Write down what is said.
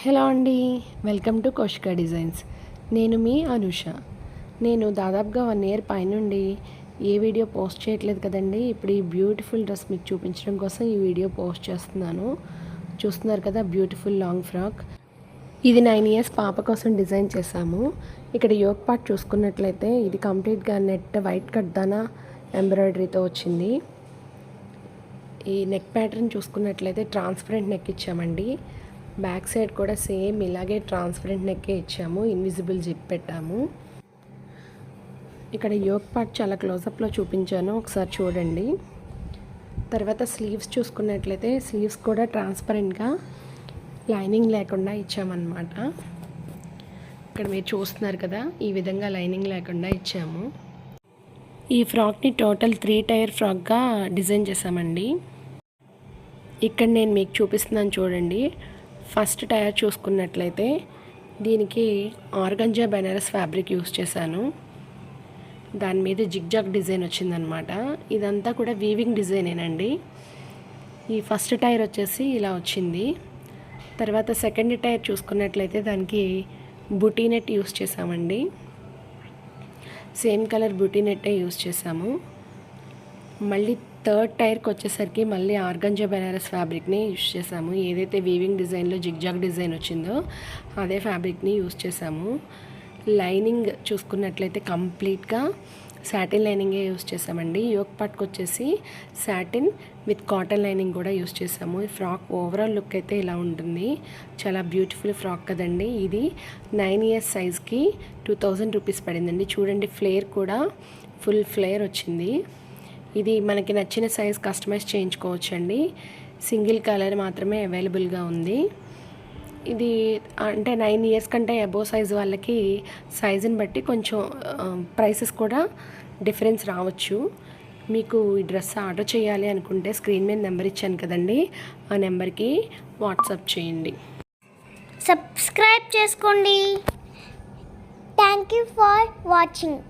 Hello అండి, welcome to Kaushika designs. నేను మీ అనుష. నేను దాదాపుగా 1 ఇయర్ పైనుండి ఏ వీడియో పోస్ట్ చేయట్లేదు కదండి. ఇప్పుడు ఈ బ్యూటిఫుల్ డ్రెస్ మీకు చూపించడం కోసం ఈ వీడియో పోస్ట్ చేస్తున్నాను. చూస్తున్నారు కదా, బ్యూటిఫుల్ లాంగ్ ఫ్రాక్. ఇది 9 ఇయర్స్ పాప కోసం డిజైన్ చేశాము. ఇక్కడ యోక్ పార్ట్ చూసుకున్నట్లయితే ఇది కంప్లీట్గా నెట్ వైట్ కట్దానా ఎంబ్రాయిడరీతో వచ్చింది. ఈ నెక్ ప్యాటర్న్ చూసుకున్నట్లయితే ట్రాన్స్పరెంట్ నెక్ ఇచ్చామండి. బ్యాక్ సైడ్ కూడా సేమ్ ఇలాగే ట్రాన్స్పరెంట్ నెక్కే ఇచ్చాము, ఇన్విజిబుల్ జిప్ పెట్టాము. ఇక్కడ యోక్ పార్ట్ చాలా క్లోజప్లో చూపించాను, ఒకసారి చూడండి. తర్వాత స్లీవ్స్ చూసుకున్నట్లయితే స్లీవ్స్ కూడా ట్రాన్స్పరెంట్గా లైనింగ్ లేకుండా ఇచ్చామన్నమాట. ఇక్కడ మీరు చూస్తున్నారు కదా, ఈ విధంగా లైనింగ్ లేకుండా ఇచ్చాము. ఈ ఫ్రాక్ని టోటల్ 3 టైర్ ఫ్రాక్గా డిజైన్ చేసామండి. ఇక్కడ నేను మీకు చూపిస్తున్నాను చూడండి. ఫస్ట్ టైర్ చూసుకున్నట్లయితే దీనికి ఆర్గంజా బెనారస్ ఫ్యాబ్రిక్ యూస్ చేశాను. దాని మీద జిగ్జాగ్ డిజైన్ వచ్చిందనమాట. ఇదంతా కూడా వీవింగ్ డిజైనేనండి. ఈ ఫస్ట్ టైర్ వచ్చేసి ఇలా వచ్చింది. తర్వాత సెకండ్ టైర్ చూసుకున్నట్లయితే దానికి బుటీ నెట్ యూస్ చేసామండి. సేమ్ కలర్ బుటీ నెట్టే యూస్ చేసాము. మళ్ళీ థర్డ్ టైర్కి వచ్చేసరికి మళ్ళీ ఆర్గంజా బెనారస్ ఫ్యాబ్రిక్ని యూస్ చేసాము. ఏదైతే వీవింగ్ డిజైన్లో జిగ్జాగ్ డిజైన్ వచ్చిందో అదే ఫ్యాబ్రిక్ని యూస్ చేసాము. లైనింగ్ చూసుకున్నట్లయితే కంప్లీట్గా సాటిన్ లైనింగే యూస్ చేసామండి. యోక్ పార్ట్కి వచ్చేసి సాటిన్ విత్ కాటన్ లైనింగ్ కూడా యూస్ చేసాము. ఈ ఫ్రాక్ ఓవరాల్ లుక్ అయితే ఇలా ఉంటుంది. చాలా బ్యూటిఫుల్ ఫ్రాక్ కదండి. ఇది 9 ఇయర్స్ సైజ్కి 2000 రూపీస్ పడిందండి. చూడండి, ఫ్లేర్ కూడా ఫుల్ ఫ్లేర్ వచ్చింది. ఇది మనకి నచ్చిన సైజ్ కస్టమైజ్ చేయించుకోవచ్చండి. సింగిల్ కలర్ మాత్రమే అవైలబుల్గా ఉంది. ఇది అంటే 9 ఇయర్స్ కంటే అబోవ్ సైజ్ వాళ్ళకి సైజుని బట్టి కొంచెం ప్రైసెస్ కూడా డిఫరెన్స్ రావచ్చు. మీకు ఈ డ్రెస్ ఆర్డర్ చేయాలి అనుకుంటే స్క్రీన్ మీద నెంబర్ ఇచ్చాను కదండి, ఆ నెంబర్కి వాట్సాప్ చేయండి. సబ్స్క్రైబ్ చేసుకోండి. Thank you for watching.